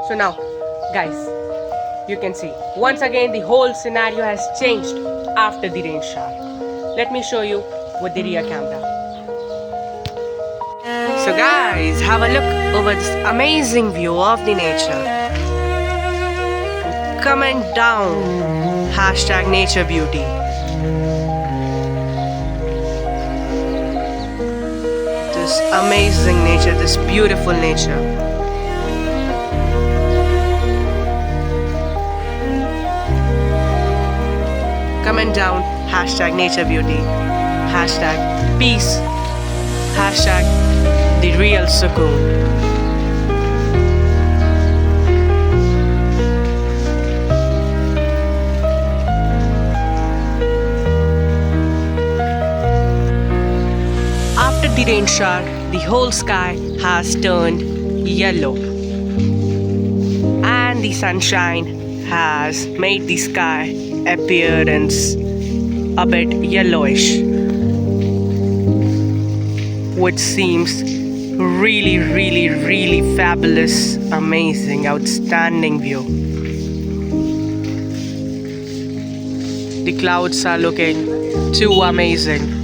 So now, guys, you can see once again the whole scenario has changed after the rain shower. Let me show you with the rear camera. So guys, have a look over this amazing view of the nature. Comment down #nature beauty. This amazing nature, this beautiful nature. Comment down #nature beauty, #peace, #the real sukoon. After the rain shower, the whole sky has turned yellow, and the sunshine has made the sky appearance a bit yellowish, which seems really fabulous, amazing, outstanding view. The clouds are looking too amazing.